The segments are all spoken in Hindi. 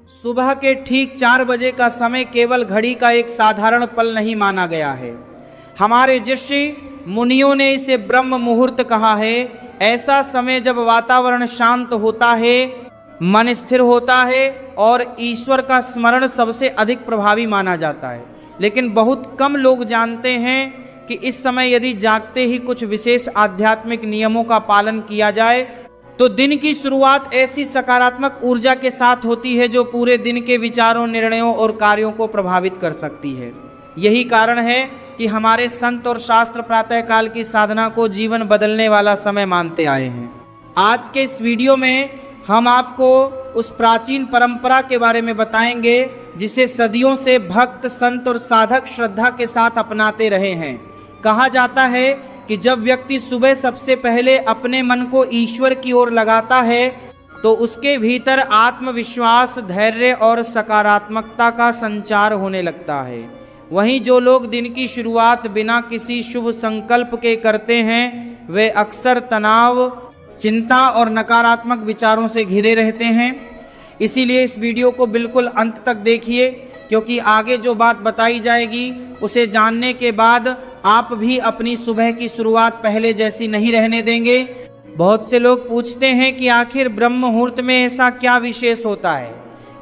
सुबह के ठीक 4 बजे का समय केवल घड़ी का एक साधारण पल नहीं माना गया है। हमारे ऋषि मुनियों ने इसे ब्रह्म मुहूर्त कहा है। ऐसा समय जब वातावरण शांत होता है, मन स्थिर होता है और ईश्वर का स्मरण सबसे अधिक प्रभावी माना जाता है। लेकिन बहुत कम लोग जानते हैं कि इस समय यदि जागते ही कुछ विशेष आध्यात्मिक नियमों का पालन किया जाए तो दिन की शुरुआत ऐसी सकारात्मक ऊर्जा के साथ होती है जो पूरे दिन के विचारों, निर्णयों और कार्यों को प्रभावित कर सकती है। यही कारण है कि हमारे संत और शास्त्र प्रातःकाल की साधना को जीवन बदलने वाला समय मानते आए हैं। आज के इस वीडियो में हम आपको उस प्राचीन परंपरा के बारे में बताएंगे जिसे सदियों से भक्त, संत और साधक श्रद्धा के साथ अपनाते रहे हैं। कहा जाता है कि जब व्यक्ति सुबह सबसे पहले अपने मन को ईश्वर की ओर लगाता है तो उसके भीतर आत्मविश्वास, धैर्य और सकारात्मकता का संचार होने लगता है। वहीं जो लोग दिन की शुरुआत बिना किसी शुभ संकल्प के करते हैं वे अक्सर तनाव, चिंता और नकारात्मक विचारों से घिरे रहते हैं। इसीलिए इस वीडियो को बिल्कुल अंत तक देखिए, क्योंकि आगे जो बात बताई जाएगी उसे जानने के बाद आप भी अपनी सुबह की शुरुआत पहले जैसी नहीं रहने देंगे। बहुत से लोग पूछते हैं कि आखिर ब्रह्म मुहूर्त में ऐसा क्या विशेष होता है।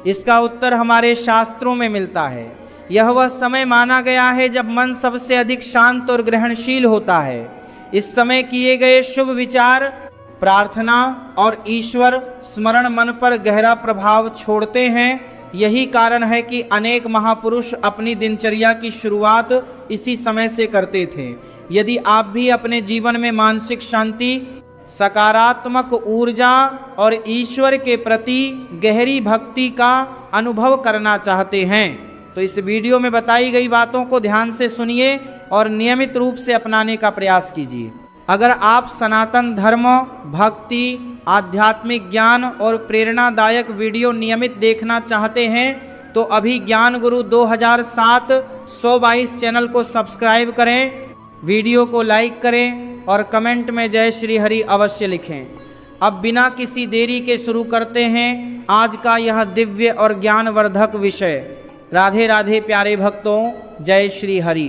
इसका उत्तर हमारे शास्त्रों में मिलता है। यह वह समय माना गया है जब मन सबसे अधिक शांत और ग्रहणशील होता है। इस समय किए गए शुभ विचार, प्रार्थना और ईश्वर स्मरण मन पर गहरा प्रभाव छोड़ते हैं। यही कारण है कि अनेक महापुरुष अपनी दिनचर्या की शुरुआत इसी समय से करते थे। यदि आप भी अपने जीवन में मानसिक शांति, सकारात्मक ऊर्जा और ईश्वर के प्रति गहरी भक्ति का अनुभव करना चाहते हैं तो इस वीडियो में बताई गई बातों को ध्यान से सुनिए और नियमित रूप से अपनाने का प्रयास कीजिए। अगर आप सनातन धर्म, भक्ति, आध्यात्मिक ज्ञान और प्रेरणादायक वीडियो नियमित देखना चाहते हैं तो अभी ज्ञान गुरु 2007-122 चैनल को सब्सक्राइब करें, वीडियो को लाइक करें और कमेंट में जय श्री हरि अवश्य लिखें। अब बिना किसी देरी के शुरू करते हैं आज का यह दिव्य और ज्ञानवर्धक विषय। राधे राधे प्यारे भक्तों, जय श्री हरि।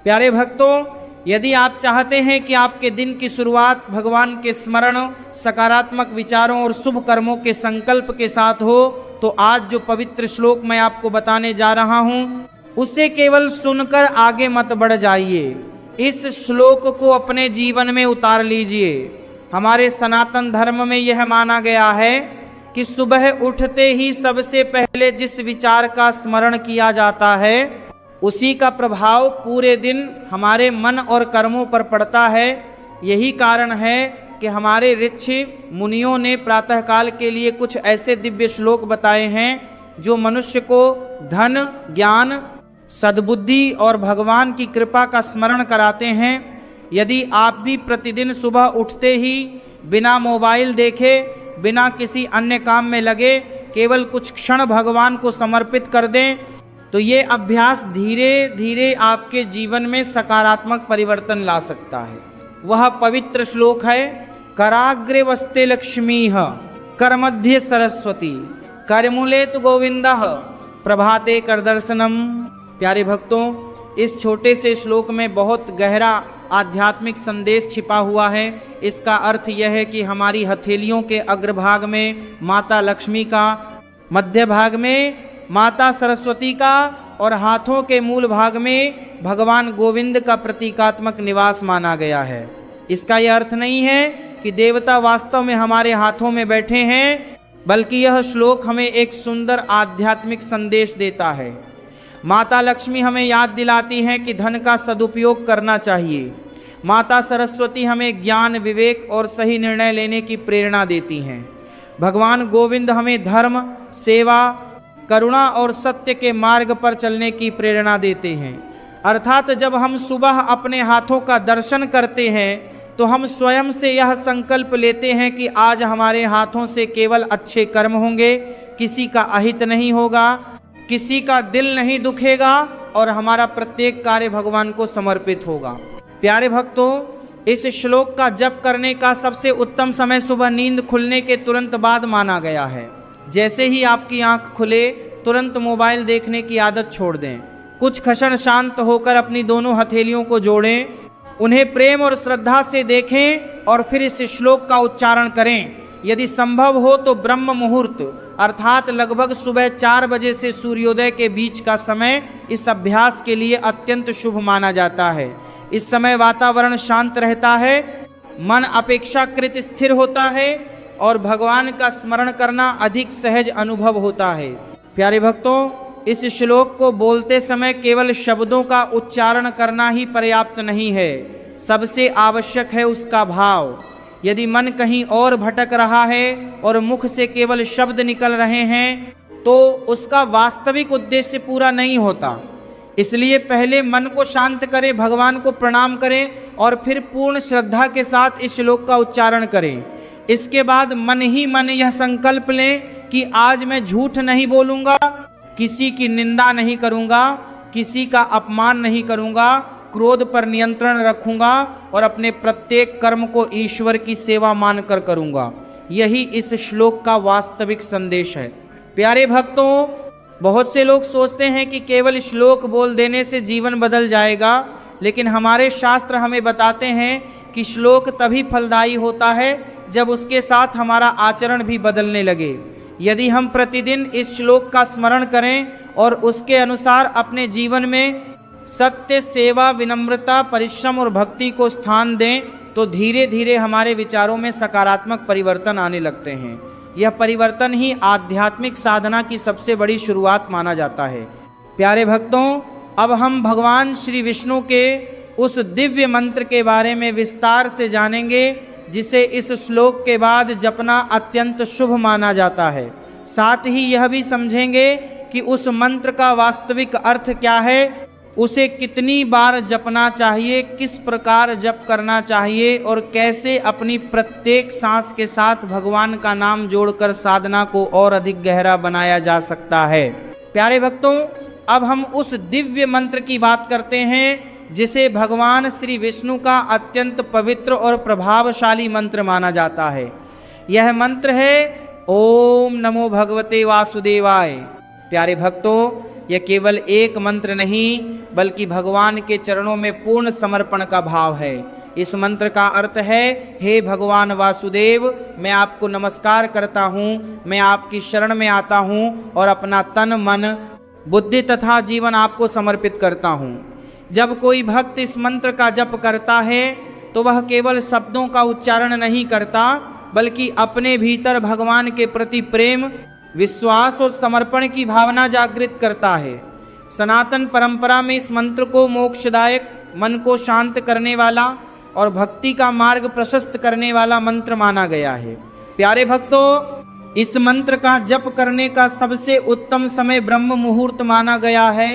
प्यारे भक्तों, यदि आप चाहते हैं कि आपके दिन की शुरुआत भगवान के स्मरण, सकारात्मक विचारों और शुभ कर्मों के संकल्प के साथ हो तो आज जो पवित्र श्लोक मैं आपको बताने जा रहा हूं उसे केवल सुनकर आगे मत बढ़ जाइए। इस श्लोक को अपने जीवन में उतार लीजिए। हमारे सनातन धर्म में यह माना गया है कि सुबह उठते ही सबसे पहले जिस विचार का स्मरण किया जाता है उसी का प्रभाव पूरे दिन हमारे मन और कर्मों पर पड़ता है। यही कारण है कि हमारे ऋषि मुनियों ने प्रातःकाल के लिए कुछ ऐसे दिव्य श्लोक बताए हैं जो मनुष्य को धन, ज्ञान, सद्बुद्धि और भगवान की कृपा का स्मरण कराते हैं। यदि आप भी प्रतिदिन सुबह उठते ही बिना मोबाइल देखे, बिना किसी अन्य काम में लगे केवल कुछ क्षण भगवान को समर्पित कर दें तो ये अभ्यास धीरे धीरे आपके जीवन में सकारात्मक परिवर्तन ला सकता है। वह पवित्र श्लोक है, कराग्रे वस्ते लक्ष्मीः करमध्य सरस्वती करमूले तु गोविंदः प्रभाते कर दर्शनम। प्यारे भक्तों, इस छोटे से श्लोक में बहुत गहरा आध्यात्मिक संदेश छिपा हुआ है। इसका अर्थ यह है कि हमारी हथेलियों के अग्रभाग में माता लक्ष्मी का, मध्य भाग में माता सरस्वती का और हाथों के मूल भाग में भगवान गोविंद का प्रतीकात्मक निवास माना गया है। इसका यह अर्थ नहीं है कि देवता वास्तव में हमारे हाथों में बैठे हैं, बल्कि यह श्लोक हमें एक सुंदर आध्यात्मिक संदेश देता है। माता लक्ष्मी हमें याद दिलाती हैं कि धन का सदुपयोग करना चाहिए। माता सरस्वती हमें ज्ञान, विवेक और सही निर्णय लेने की प्रेरणा देती हैं। भगवान गोविंद हमें धर्म, सेवा, करुणा और सत्य के मार्ग पर चलने की प्रेरणा देते हैं। अर्थात जब हम सुबह अपने हाथों का दर्शन करते हैं तो हम स्वयं से यह संकल्प लेते हैं कि आज हमारे हाथों से केवल अच्छे कर्म होंगे, किसी का अहित नहीं होगा, किसी का दिल नहीं दुखेगा और हमारा प्रत्येक कार्य भगवान को समर्पित होगा। प्यारे भक्तों, इस श्लोक का जप करने का सबसे उत्तम समय सुबह नींद खुलने के तुरंत बाद माना गया है। जैसे ही आपकी आंख खुले तुरंत मोबाइल देखने की आदत छोड़ दें। कुछ क्षण शांत होकर अपनी दोनों हथेलियों को जोड़ें, उन्हें प्रेम और श्रद्धा से देखें और फिर इस श्लोक का उच्चारण करें। यदि संभव हो तो ब्रह्म मुहूर्त अर्थात लगभग सुबह 4 बजे से सूर्योदय के बीच का समय इस अभ्यास के लिए अत्यंत शुभ माना जाता है। इस समय वातावरण शांत रहता है, मन अपेक्षाकृत स्थिर होता है और भगवान का स्मरण करना अधिक सहज अनुभव होता है। प्यारे भक्तों, इस श्लोक को बोलते समय केवल शब्दों का उच्चारण करना ही पर्याप्त नहीं है, सबसे आवश्यक है उसका भाव। यदि मन कहीं और भटक रहा है और मुख से केवल शब्द निकल रहे हैं तो उसका वास्तविक उद्देश्य पूरा नहीं होता। इसलिए पहले मन को शांत करें, भगवान को प्रणाम करें और फिर पूर्ण श्रद्धा के साथ इस श्लोक का उच्चारण करें। इसके बाद मन ही मन यह संकल्प लें कि आज मैं झूठ नहीं बोलूँगा, किसी की निंदा नहीं करूँगा, किसी का अपमान नहीं करूँगा, क्रोध पर नियंत्रण रखूँगा और अपने प्रत्येक कर्म को ईश्वर की सेवा मानकर करूँगा। यही इस श्लोक का वास्तविक संदेश है। प्यारे भक्तों, बहुत से लोग सोचते हैं कि केवल श्लोक बोल देने से जीवन बदल जाएगा, लेकिन हमारे शास्त्र हमें बताते हैं कि श्लोक तभी फलदायी होता है जब उसके साथ हमारा आचरण भी बदलने लगे। यदि हम प्रतिदिन इस श्लोक का स्मरण करें और उसके अनुसार अपने जीवन में सत्य, सेवा, विनम्रता, परिश्रम और भक्ति को स्थान दें तो धीरे धीरे हमारे विचारों में सकारात्मक परिवर्तन आने लगते हैं। यह परिवर्तन ही आध्यात्मिक साधना की सबसे बड़ी शुरुआत माना जाता है। प्यारे भक्तों, अब हम भगवान श्री विष्णु के उस दिव्य मंत्र के बारे में विस्तार से जानेंगे जिसे इस श्लोक के बाद जपना अत्यंत शुभ माना जाता है। साथ ही यह भी समझेंगे कि उस मंत्र का वास्तविक अर्थ क्या है, उसे कितनी बार जपना चाहिए, किस प्रकार जप करना चाहिए और कैसे अपनी प्रत्येक सांस के साथ भगवान का नाम जोड़कर साधना को और अधिक गहरा बनाया जा सकता है। प्यारे भक्तों, अब हम उस दिव्य मंत्र की बात करते हैं जिसे भगवान श्री विष्णु का अत्यंत पवित्र और प्रभावशाली मंत्र माना जाता है। यह मंत्र है ओम नमो भगवते वासुदेवाय। प्यारे भक्तों, यह केवल एक मंत्र नहीं बल्कि भगवान के चरणों में पूर्ण समर्पण का भाव है। इस मंत्र का अर्थ है, हे भगवान वासुदेव, मैं आपको नमस्कार करता हूँ, मैं आपकी शरण में आता हूँ और अपना तन, मन, बुद्धि तथा जीवन आपको समर्पित करता हूँ। जब कोई भक्त इस मंत्र का जप करता है तो वह केवल शब्दों का उच्चारण नहीं करता बल्कि अपने भीतर भगवान के प्रति प्रेम, विश्वास और समर्पण की भावना जागृत करता है। सनातन परंपरा में इस मंत्र को मोक्षदायक, मन को शांत करने वाला और भक्ति का मार्ग प्रशस्त करने वाला मंत्र माना गया है। प्यारे भक्तों, इस मंत्र का जप करने का सबसे उत्तम समय ब्रह्म मुहूर्त माना गया है।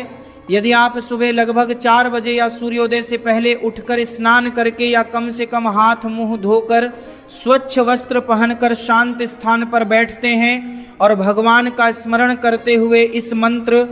यदि आप सुबह लगभग 4 बजे या सूर्योदय से पहले उठकर स्नान करके या कम से कम हाथ मुंह धोकर स्वच्छ वस्त्र पहनकर शांत स्थान पर बैठते हैं और भगवान का स्मरण करते हुए इस मंत्र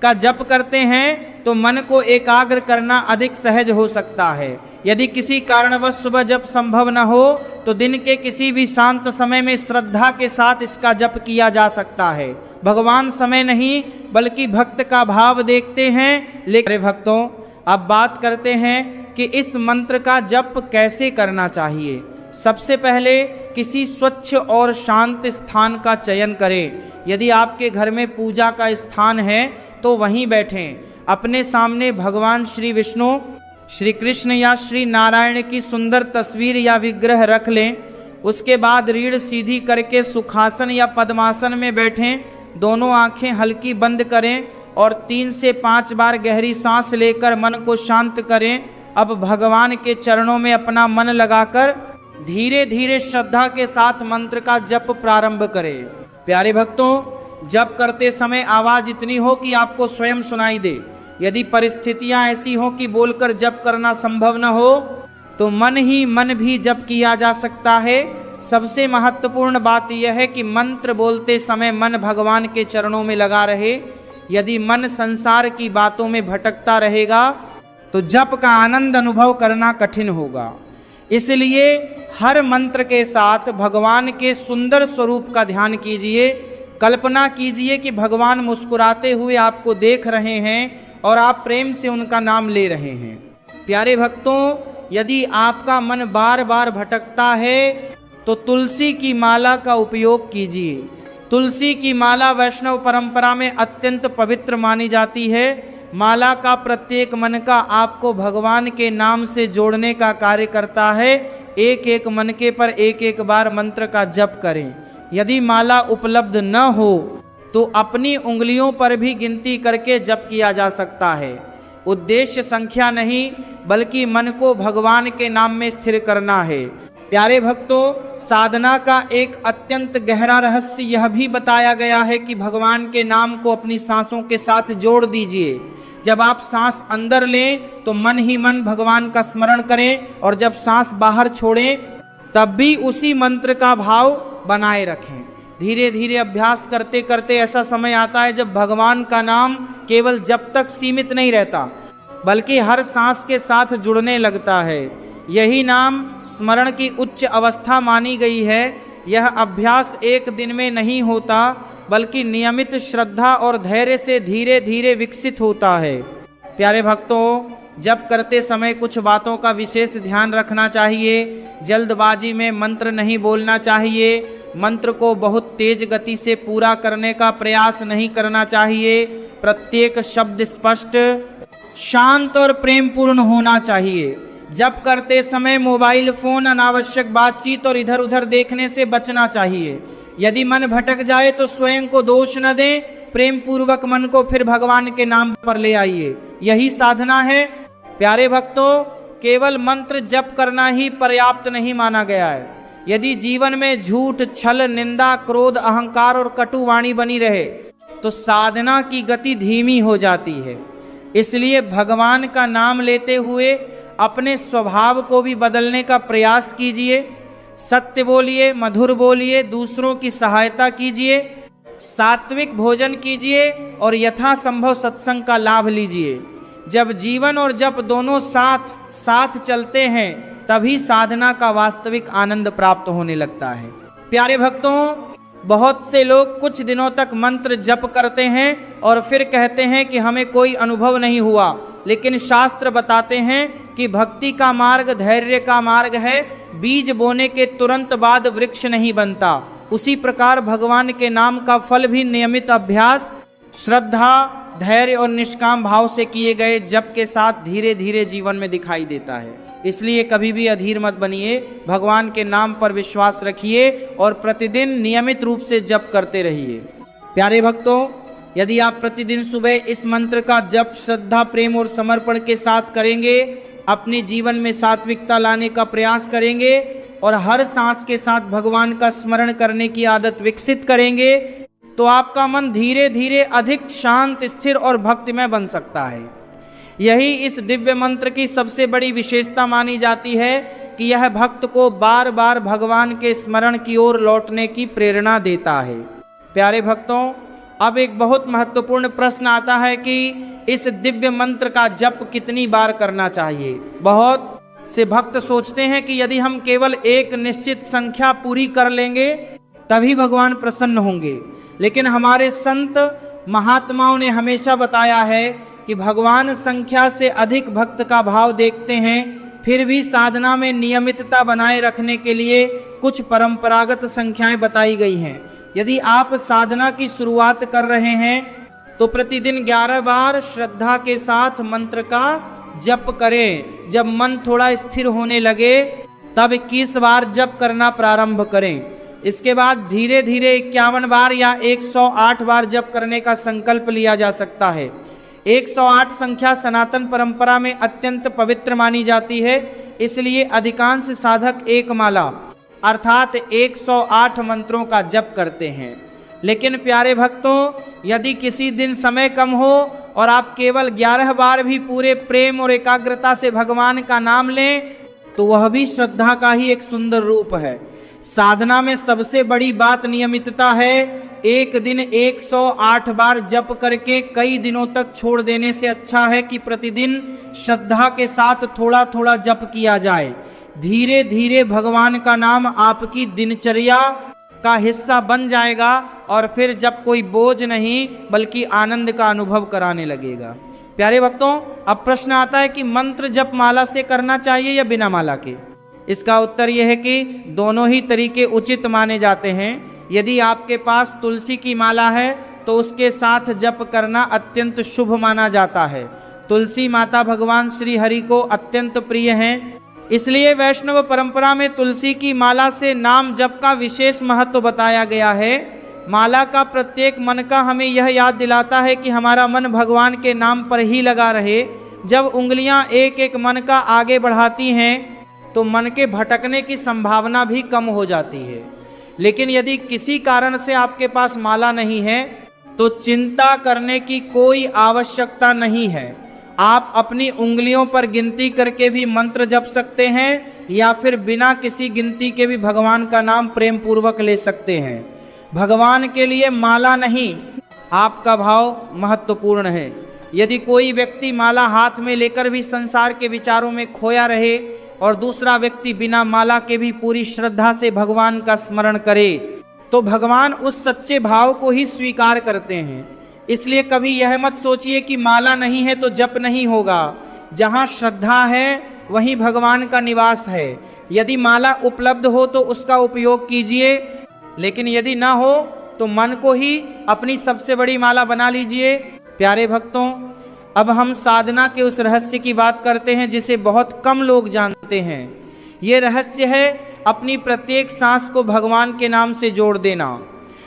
का जप करते हैं तो मन को एकाग्र करना अधिक सहज हो सकता है। यदि किसी कारणवश सुबह जप संभव न हो तो दिन के किसी भी शांत समय में श्रद्धा के साथ इसका जप किया जा सकता है। भगवान समय नहीं बल्कि भक्त का भाव देखते हैं। लेकिन भक्तों, अब बात करते हैं कि इस मंत्र का जप कैसे करना चाहिए। सबसे पहले किसी स्वच्छ और शांत स्थान का चयन करें। यदि आपके घर में पूजा का स्थान है तो वहीं बैठें। अपने सामने भगवान श्री विष्णु, श्री कृष्ण या श्री नारायण की सुंदर तस्वीर या विग्रह रख लें। उसके बाद रीढ़ सीधी करके सुखासन या पद्मासन में बैठें। दोनों आंखें हल्की बंद करें और 3 से 5 बार गहरी सांस लेकर मन को शांत करें। अब भगवान के चरणों में अपना मन लगाकर धीरे धीरे श्रद्धा के साथ मंत्र का जप प्रारंभ करें। प्यारे भक्तों, जप करते समय आवाज इतनी हो कि आपको स्वयं सुनाई दे। यदि परिस्थितियां ऐसी हो कि बोलकर जप करना संभव न हो तो मन ही मन भी जप किया जा सकता है। सबसे महत्वपूर्ण बात यह है कि मंत्र बोलते समय मन भगवान के चरणों में लगा रहे। यदि मन संसार की बातों में भटकता रहेगा तो जप का आनंद अनुभव करना कठिन होगा। इसलिए हर मंत्र के साथ भगवान के सुंदर स्वरूप का ध्यान कीजिए। कल्पना कीजिए कि भगवान मुस्कुराते हुए आपको देख रहे हैं और आप प्रेम से उनका नाम ले रहे हैं। प्यारे भक्तों, यदि आपका मन बार बार भटकता है तो तुलसी की माला का उपयोग कीजिए। तुलसी की माला वैष्णव परंपरा में अत्यंत पवित्र मानी जाती है। माला का प्रत्येक मनका आपको भगवान के नाम से जोड़ने का कार्य करता है। एक एक मनके पर एक एक बार मंत्र का जप करें। यदि माला उपलब्ध न हो तो अपनी उंगलियों पर भी गिनती करके जप किया जा सकता है। उद्देश्य संख्या नहीं बल्कि मन को भगवान के नाम में स्थिर करना है। प्यारे भक्तों, साधना का एक अत्यंत गहरा रहस्य यह भी बताया गया है कि भगवान के नाम को अपनी सांसों के साथ जोड़ दीजिए। जब आप सांस अंदर लें तो मन ही मन भगवान का स्मरण करें और जब सांस बाहर छोड़ें तब भी उसी मंत्र का भाव बनाए रखें। धीरे धीरे अभ्यास करते करते ऐसा समय आता है जब भगवान का नाम केवल जब तक सीमित नहीं रहता बल्कि हर सांस के साथ जुड़ने लगता है। यही नाम स्मरण की उच्च अवस्था मानी गई है। यह अभ्यास एक दिन में नहीं होता बल्कि नियमित श्रद्धा और धैर्य से धीरे धीरे विकसित होता है। प्यारे भक्तों, जप करते समय कुछ बातों का विशेष ध्यान रखना चाहिए। जल्दबाजी में मंत्र नहीं बोलना चाहिए। मंत्र को बहुत तेज गति से पूरा करने का प्रयास नहीं करना चाहिए। प्रत्येक शब्द स्पष्ट, शांत और प्रेमपूर्ण होना चाहिए। जप करते समय मोबाइल फोन, अनावश्यक बातचीत और इधर उधर देखने से बचना चाहिए। यदि मन भटक जाए तो स्वयं को दोष न दें, प्रेम पूर्वक मन को फिर भगवान के नाम पर ले आइए। यही साधना है। प्यारे भक्तों, केवल मंत्र जप करना ही पर्याप्त नहीं माना गया है। यदि जीवन में झूठ, छल, निंदा, क्रोध, अहंकार और कटुवाणी बनी रहे तो साधना की गति धीमी हो जाती है। इसलिए भगवान का नाम लेते हुए अपने स्वभाव को भी बदलने का प्रयास कीजिए। सत्य बोलिए, मधुर बोलिए, दूसरों की सहायता कीजिए, सात्विक भोजन कीजिए और यथासंभव सत्संग का लाभ लीजिए। जब जीवन और जप दोनों साथ साथ चलते हैं तभी साधना का वास्तविक आनंद प्राप्त होने लगता है। प्यारे भक्तों, बहुत से लोग कुछ दिनों तक मंत्र जप करते हैं और फिर कहते हैं कि हमें कोई अनुभव नहीं हुआ, लेकिन शास्त्र बताते हैं कि भक्ति का मार्ग धैर्य का मार्ग है। बीज बोने के तुरंत बाद वृक्ष नहीं बनता। उसी प्रकार भगवान के नाम का फल भी नियमित अभ्यास, श्रद्धा, धैर्य और निष्काम भाव से किए गए जप के साथ धीरे धीरे जीवन में दिखाई देता है। इसलिए कभी भी अधीर मत बनिए, भगवान के नाम पर विश्वास रखिए और प्रतिदिन नियमित रूप से जप करते रहिए। प्यारे भक्तों, यदि आप प्रतिदिन सुबह इस मंत्र का जप श्रद्धा, प्रेम और समर्पण के साथ करेंगे, अपने जीवन में सात्विकता लाने का प्रयास करेंगे और हर सांस के साथ भगवान का स्मरण करने की आदत विकसित करेंगे तो आपका मन धीरे धीरे अधिक शांत, स्थिर और भक्तिमय बन सकता है। यही इस दिव्य मंत्र की सबसे बड़ी विशेषता मानी जाती है कि यह भक्त को बार बार भगवान के स्मरण की ओर लौटने की प्रेरणा देता है। प्यारे भक्तों, अब एक बहुत महत्वपूर्ण प्रश्न आता है कि इस दिव्य मंत्र का जप कितनी बार करना चाहिए। बहुत से भक्त सोचते हैं कि यदि हम केवल एक निश्चित संख्या पूरी कर लेंगे तभी भगवान प्रसन्न होंगे, लेकिन हमारे संत महात्माओं ने हमेशा बताया है कि भगवान संख्या से अधिक भक्त का भाव देखते हैं। फिर भी साधना में नियमितता बनाए रखने के लिए कुछ परंपरागत संख्याएं बताई गई हैं। यदि आप साधना की शुरुआत कर रहे हैं तो प्रतिदिन 11 बार श्रद्धा के साथ मंत्र का जप करें। जब मन थोड़ा स्थिर होने लगे तब 21 बार जप करना प्रारंभ करें। इसके बाद धीरे धीरे 51 बार या 108 बार जप करने का संकल्प लिया जा सकता है। 108 संख्या सनातन परंपरा में अत्यंत पवित्र मानी जाती है, इसलिए अधिकांश साधक एक माला अर्थात 108 मंत्रों का जप करते हैं। लेकिन प्यारे भक्तों, यदि किसी दिन समय कम हो और आप केवल 11 बार भी पूरे प्रेम और एकाग्रता से भगवान का नाम लें तो वह भी श्रद्धा का ही एक सुंदर रूप है। साधना में सबसे बड़ी बात नियमितता है। एक दिन 108 बार जप करके कई दिनों तक छोड़ देने से अच्छा है कि प्रतिदिन श्रद्धा के साथ थोड़ा थोड़ा जप किया जाए। धीरे धीरे भगवान का नाम आपकी दिनचर्या का हिस्सा बन जाएगा और फिर जब कोई बोझ नहीं बल्कि आनंद का अनुभव कराने लगेगा। प्यारे भक्तों, अब प्रश्न आता है कि मंत्र जप माला से करना चाहिए या बिना माला के। इसका उत्तर यह है कि दोनों ही तरीके उचित माने जाते हैं। यदि आपके पास तुलसी की माला है तो उसके साथ जप करना अत्यंत शुभ माना जाता है। तुलसी माता भगवान श्री हरि को अत्यंत प्रिय हैं, इसलिए वैष्णव परंपरा में तुलसी की माला से नाम जप का विशेष महत्व बताया गया है। माला का प्रत्येक मन का हमें यह याद दिलाता है कि हमारा मन भगवान के नाम पर ही लगा रहे। जब उंगलियां एक एक मन का आगे बढ़ाती हैं तो मन के भटकने की संभावना भी कम हो जाती है। लेकिन यदि किसी कारण से आपके पास माला नहीं है तो चिंता करने की कोई आवश्यकता नहीं है। आप अपनी उंगलियों पर गिनती करके भी मंत्र जप सकते हैं या फिर बिना किसी गिनती के भी भगवान का नाम प्रेम पूर्वक ले सकते हैं। भगवान के लिए माला नहीं, आपका भाव महत्वपूर्ण है। यदि कोई व्यक्ति माला हाथ में लेकर भी संसार के विचारों में खोया रहे और दूसरा व्यक्ति बिना माला के भी पूरी श्रद्धा से भगवान का स्मरण करे तो भगवान उस सच्चे भाव को ही स्वीकार करते हैं। इसलिए कभी यह मत सोचिए कि माला नहीं है तो जप नहीं होगा। जहाँ श्रद्धा है वहीं भगवान का निवास है। यदि माला उपलब्ध हो तो उसका उपयोग कीजिए, लेकिन यदि ना हो तो मन को ही अपनी सबसे बड़ी माला बना लीजिए। प्यारे भक्तों, अब हम साधना के उस रहस्य की बात करते हैं जिसे बहुत कम लोग जानते हैं। ये रहस्य है अपनी प्रत्येक सांस को भगवान के नाम से जोड़ देना।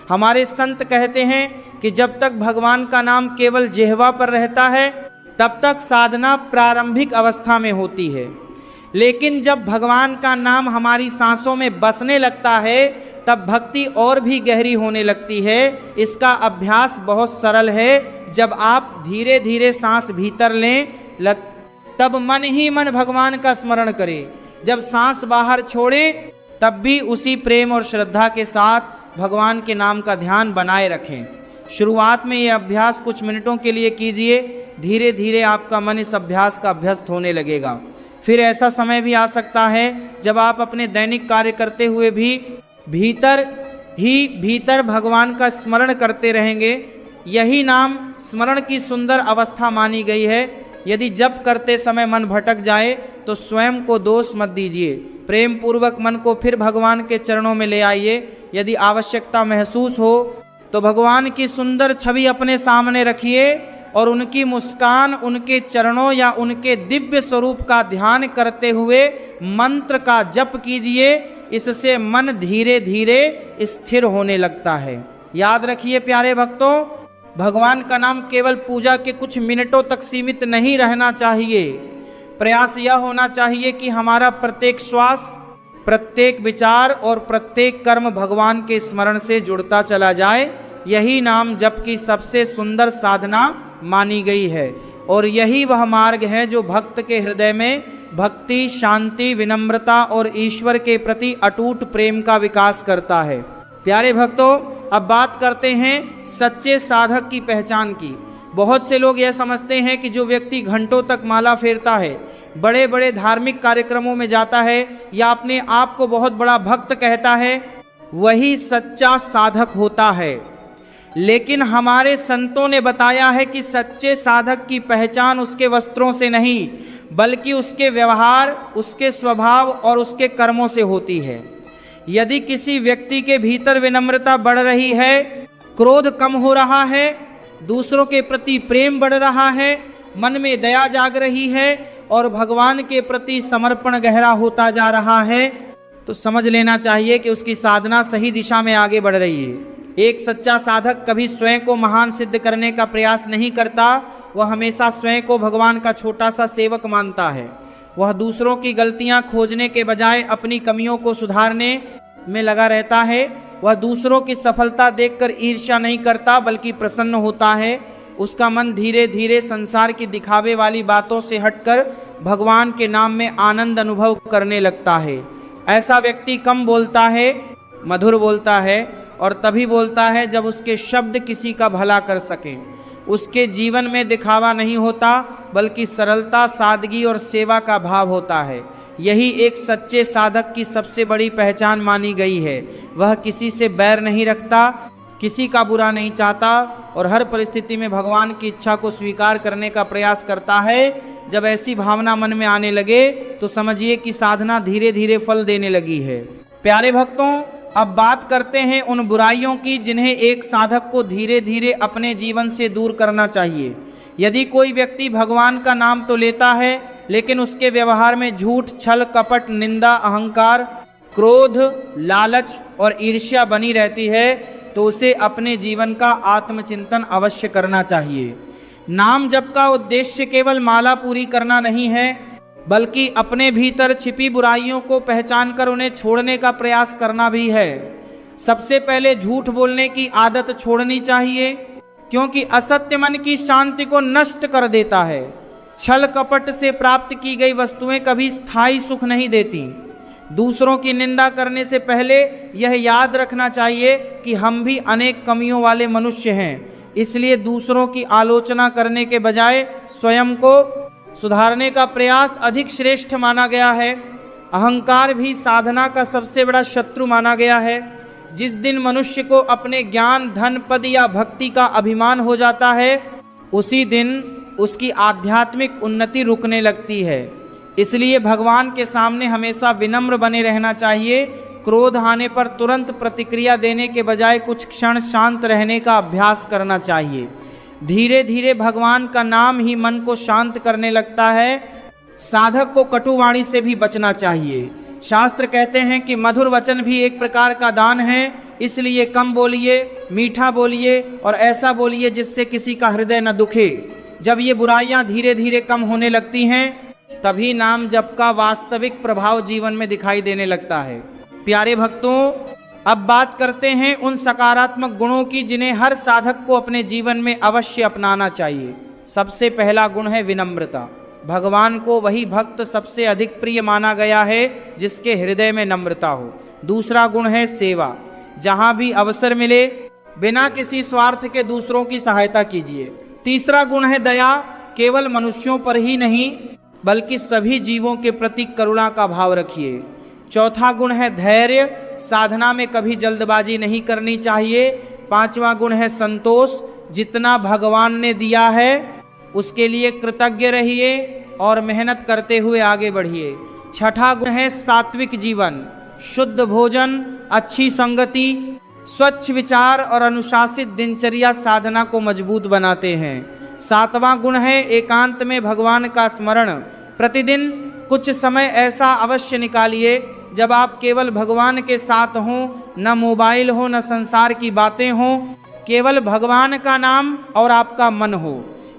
हमारे संत कहते हैं कि जब तक भगवान का नाम केवल जिह्वा पर रहता है तब तक साधना प्रारंभिक अवस्था में होती है, लेकिन जब भगवान का नाम हमारी सांसों में बसने लगता है तब भक्ति और भी गहरी होने लगती है। इसका अभ्यास बहुत सरल है। जब आप धीरे धीरे सांस भीतर लें तब मन ही मन भगवान का स्मरण करें। जब सांस बाहर छोड़ें तब भी उसी प्रेम और श्रद्धा के साथ भगवान के नाम का ध्यान बनाए रखें। शुरुआत में यह अभ्यास कुछ मिनटों के लिए कीजिए, धीरे धीरे आपका मन इस अभ्यास का अभ्यस्त होने लगेगा। फिर ऐसा समय भी आ सकता है जब आप अपने दैनिक कार्य करते हुए भी भीतर भगवान का स्मरण करते रहेंगे। यही नाम स्मरण की सुंदर अवस्था मानी गई है। यदि जप करते समय मन भटक जाए तो स्वयं को दोष मत दीजिए। प्रेम पूर्वक मन को फिर भगवान के चरणों में ले आइए। यदि आवश्यकता महसूस हो तो भगवान की सुंदर छवि अपने सामने रखिए और उनकी मुस्कान, उनके चरणों या उनके दिव्य स्वरूप का ध्यान करते हुए मंत्र का जप कीजिए। इससे मन धीरे धीरे स्थिर होने लगता है। याद रखिए प्यारे भक्तों, भगवान का नाम केवल पूजा के कुछ मिनटों तक सीमित नहीं रहना चाहिए। प्रयास यह होना चाहिए कि हमारा प्रत्येक श्वास, प्रत्येक विचार और प्रत्येक कर्म भगवान के स्मरण से जुड़ता चला जाए। यही नाम जप की सबसे सुंदर साधना मानी गई है और यही वह मार्ग है जो भक्त के हृदय में भक्ति, शांति, विनम्रता और ईश्वर के प्रति अटूट प्रेम का विकास करता है। प्यारे भक्तों, अब बात करते हैं सच्चे साधक की पहचान की। बहुत से लोग यह समझते हैं कि जो व्यक्ति घंटों तक माला फेरता है, बड़े बड़े धार्मिक कार्यक्रमों में जाता है या अपने आप को बहुत बड़ा भक्त कहता है, वही सच्चा साधक होता है। लेकिन हमारे संतों ने बताया है कि सच्चे साधक की पहचान उसके वस्त्रों से नहीं बल्कि उसके व्यवहार, उसके स्वभाव और उसके कर्मों से होती है। यदि किसी व्यक्ति के भीतर विनम्रता बढ़ रही है, क्रोध कम हो रहा है, दूसरों के प्रति प्रेम बढ़ रहा है, मन में दया जाग रही है और भगवान के प्रति समर्पण गहरा होता जा रहा है, तो समझ लेना चाहिए कि उसकी साधना सही दिशा में आगे बढ़ रही है। एक सच्चा साधक कभी स्वयं को महान सिद्ध करने का प्रयास नहीं करता। वह हमेशा स्वयं को भगवान का छोटा सा सेवक मानता है। वह दूसरों की गलतियां खोजने के बजाय अपनी कमियों को सुधारने में लगा रहता है। वह दूसरों की सफलता देखकर ईर्ष्या नहीं करता बल्कि प्रसन्न होता है। उसका मन धीरे धीरे संसार की दिखावे वाली बातों से हटकर भगवान के नाम में आनंद अनुभव करने लगता है। ऐसा व्यक्ति कम बोलता है, मधुर बोलता है और तभी बोलता है जब उसके शब्द किसी का भला कर सकें। उसके जीवन में दिखावा नहीं होता बल्कि सरलता, सादगी और सेवा का भाव होता है। यही एक सच्चे साधक की सबसे बड़ी पहचान मानी गई है। वह किसी से बैर नहीं रखता, किसी का बुरा नहीं चाहता और हर परिस्थिति में भगवान की इच्छा को स्वीकार करने का प्रयास करता है। जब ऐसी भावना मन में आने लगे तो समझिए कि साधना धीरे धीरे फल देने लगी है। प्यारे भक्तों, अब बात करते हैं उन बुराइयों की जिन्हें एक साधक को धीरे धीरे अपने जीवन से दूर करना चाहिए। यदि कोई व्यक्ति भगवान का नाम तो लेता है, लेकिन उसके व्यवहार में झूठ, छल, कपट, निंदा, अहंकार, क्रोध, लालच और ईर्ष्या बनी रहती है, तो उसे अपने जीवन का आत्मचिंतन अवश्य करना चाहिए। नाम जप का उद्देश्य केवल माला पूरी करना नहीं है, बल्कि अपने भीतर छिपी बुराइयों को पहचानकर उन्हें छोड़ने का प्रयास करना भी है। सबसे पहले झूठ बोलने की आदत छोड़नी चाहिए, क्योंकि असत्य मन की शांति को नष्ट कर देता है। छल कपट से प्राप्त की गई वस्तुएं कभी स्थायी सुख नहीं देती। दूसरों की निंदा करने से पहले यह याद रखना चाहिए कि हम भी अनेक कमियों वाले मनुष्य हैं, इसलिए दूसरों की आलोचना करने के बजाय स्वयं को सुधारने का प्रयास अधिक श्रेष्ठ माना गया है। अहंकार भी साधना का सबसे बड़ा शत्रु माना गया है। जिस दिन मनुष्य को अपने ज्ञान, धन, पद या भक्ति का अभिमान हो जाता है, उसी दिन उसकी आध्यात्मिक उन्नति रुकने लगती है। इसलिए भगवान के सामने हमेशा विनम्र बने रहना चाहिए। क्रोध आने पर तुरंत प्रतिक्रिया देने के बजाय कुछ क्षण शांत रहने का अभ्यास करना चाहिए। धीरे धीरे भगवान का नाम ही मन को शांत करने लगता है। साधक को कटुवाणी से भी बचना चाहिए। शास्त्र कहते हैं कि मधुर वचन भी एक प्रकार का दान है, इसलिए कम बोलिए, मीठा बोलिए और ऐसा बोलिए जिससे किसी का हृदय न दुखे। जब ये बुराइयां धीरे धीरे कम होने लगती हैं, तभी नाम जप का वास्तविक प्रभाव जीवन में दिखाई देने लगता है। प्यारे भक्तों, अब बात करते हैं उन सकारात्मक गुणों की जिन्हें हर साधक को अपने जीवन में अवश्य अपनाना चाहिए। सबसे पहला गुण है विनम्रता। भगवान को वही भक्त सबसे अधिक प्रिय माना गया है जिसके हृदय में नम्रता हो। दूसरा गुण है सेवा। जहां भी अवसर मिले बिना किसी स्वार्थ के दूसरों की सहायता कीजिए। तीसरा गुण है दया। केवल मनुष्यों पर ही नहीं बल्कि सभी जीवों के प्रति करुणा का भाव रखिए। चौथा गुण है धैर्य। साधना में कभी जल्दबाजी नहीं करनी चाहिए। पांचवा गुण है संतोष। जितना भगवान ने दिया है उसके लिए कृतज्ञ रहिए और मेहनत करते हुए आगे बढ़िए। छठा गुण है सात्विक जीवन। शुद्ध भोजन, अच्छी संगति, स्वच्छ विचार और अनुशासित दिनचर्या साधना को मजबूत बनाते हैं। सातवां गुण है एकांत में भगवान का स्मरण। प्रतिदिन कुछ समय ऐसा अवश्य निकालिए जब आप केवल भगवान के साथ हों, न मोबाइल हो, न संसार की बातें हों, केवल भगवान का नाम और आपका मन हो।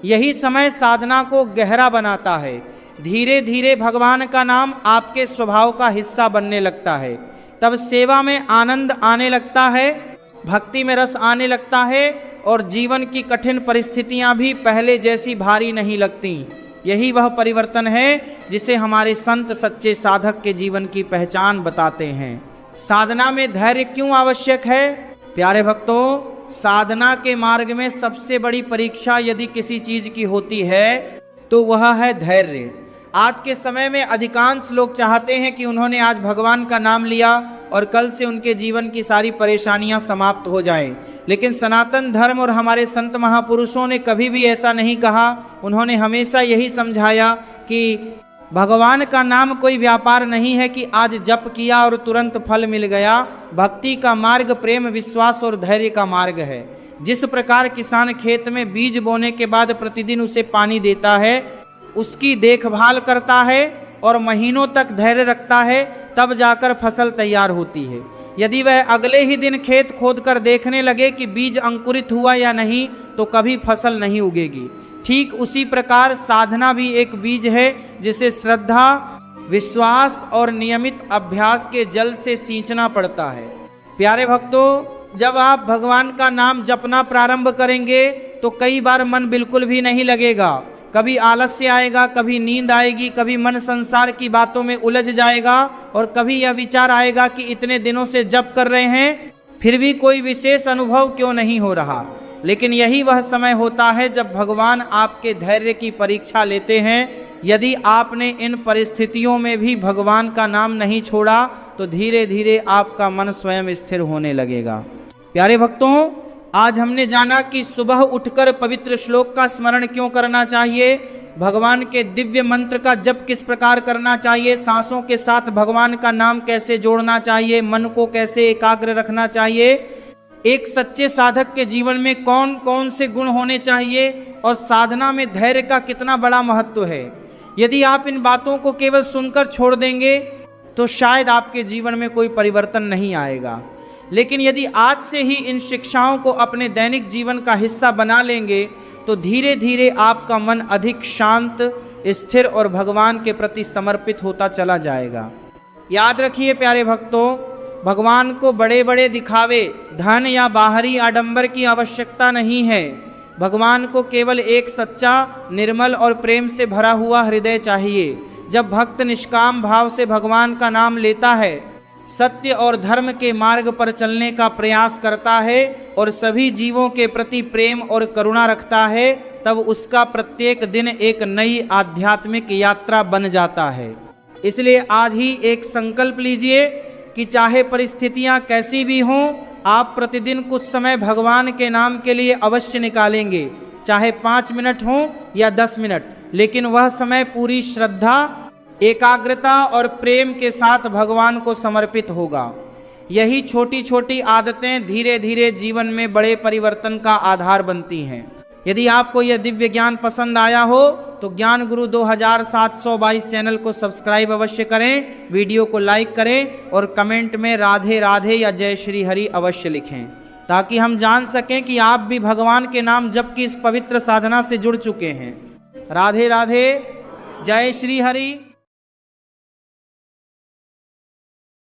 यही समय साधना को गहरा बनाता है। धीरे धीरे भगवान का नाम आपके स्वभाव का हिस्सा बनने लगता है। तब सेवा में आनंद आने लगता है, भक्ति में रस आने लगता है और जीवन की कठिन परिस्थितियां भी पहले जैसी भारी नहीं लगती। यही वह परिवर्तन है जिसे हमारे संत सच्चे साधक के जीवन की पहचान बताते हैं। साधना में धैर्य क्यों आवश्यक है? प्यारे भक्तों, साधना के मार्ग में सबसे बड़ी परीक्षा यदि किसी चीज की होती है तो वह है धैर्य। आज के समय में अधिकांश लोग चाहते हैं कि उन्होंने आज भगवान का नाम लिया और कल से उनके जीवन की सारी परेशानियां समाप्त हो जाएं। लेकिन सनातन धर्म और हमारे संत महापुरुषों ने कभी भी ऐसा नहीं कहा। उन्होंने हमेशा यही समझाया कि भगवान का नाम कोई व्यापार नहीं है कि आज जप किया और तुरंत फल मिल गया। भक्ति का मार्ग प्रेम, विश्वास और धैर्य का मार्ग है। जिस प्रकार किसान खेत में बीज बोने के बाद प्रतिदिन उसे पानी देता है, उसकी देखभाल करता है और महीनों तक धैर्य रखता है, तब जाकर फसल तैयार होती है। यदि वह अगले ही दिन खेत खोदकर देखने लगे कि बीज अंकुरित हुआ या नहीं, तो कभी फसल नहीं उगेगी। ठीक उसी प्रकार साधना भी एक बीज है जिसे श्रद्धा, विश्वास और नियमित अभ्यास के जल से सींचना पड़ता है। प्यारे भक्तों, जब आप भगवान का नाम जपना प्रारंभ करेंगे तो कई बार मन बिल्कुल भी नहीं लगेगा। कभी आलस्य आएगा, कभी नींद आएगी, कभी मन संसार की बातों में उलझ जाएगा और कभी यह विचार आएगा कि इतने दिनों से जप कर रहे हैं फिर भी कोई विशेष अनुभव क्यों नहीं हो रहा। लेकिन यही वह समय होता है जब भगवान आपके धैर्य की परीक्षा लेते हैं। यदि आपने इन परिस्थितियों में भी भगवान का नाम नहीं छोड़ा तो धीरे धीरे आपका मन स्वयं स्थिर होने लगेगा। प्यारे भक्तों, आज हमने जाना कि सुबह उठकर पवित्र श्लोक का स्मरण क्यों करना चाहिए, भगवान के दिव्य मंत्र का जप किस प्रकार करना चाहिए, सांसों के साथ भगवान का नाम कैसे जोड़ना चाहिए, मन को कैसे एकाग्र रखना चाहिए, एक सच्चे साधक के जीवन में कौन कौन से गुण होने चाहिए और साधना में धैर्य का कितना बड़ा महत्व है। यदि आप इन बातों को केवल सुनकर छोड़ देंगे तो शायद आपके जीवन में कोई परिवर्तन नहीं आएगा, लेकिन यदि आज से ही इन शिक्षाओं को अपने दैनिक जीवन का हिस्सा बना लेंगे तो धीरे धीरे आपका मन अधिक शांत, स्थिर और भगवान के प्रति समर्पित होता चला जाएगा। याद रखिए प्यारे भक्तों, भगवान को बड़े बड़े दिखावे, धन या बाहरी आडंबर की आवश्यकता नहीं है। भगवान को केवल एक सच्चा, निर्मल और प्रेम से भरा हुआ हृदय चाहिए। जब भक्त निष्काम भाव से भगवान का नाम लेता है, सत्य और धर्म के मार्ग पर चलने का प्रयास करता है और सभी जीवों के प्रति प्रेम और करुणा रखता है, तब उसका प्रत्येक दिन एक नई आध्यात्मिक यात्रा बन जाता है। इसलिए आज ही एक संकल्प लीजिए कि चाहे परिस्थितियां कैसी भी हों, आप प्रतिदिन कुछ समय भगवान के नाम के लिए अवश्य निकालेंगे, चाहे 5 मिनट हो या 10 मिनट, लेकिन वह समय पूरी श्रद्धा, एकाग्रता और प्रेम के साथ भगवान को समर्पित होगा। यही छोटी छोटी आदतें धीरे धीरे जीवन में बड़े परिवर्तन का आधार बनती हैं। यदि आपको यह दिव्य ज्ञान पसंद आया हो तो ज्ञान गुरु 2722 चैनल को सब्सक्राइब अवश्य करें, वीडियो को लाइक करें और कमेंट में राधे राधे या जय श्री हरि अवश्य लिखें, ताकि हम जान सकें कि आप भी भगवान के नाम जप की इस पवित्र साधना से जुड़ चुके हैं। राधे राधे, जय श्री हरि।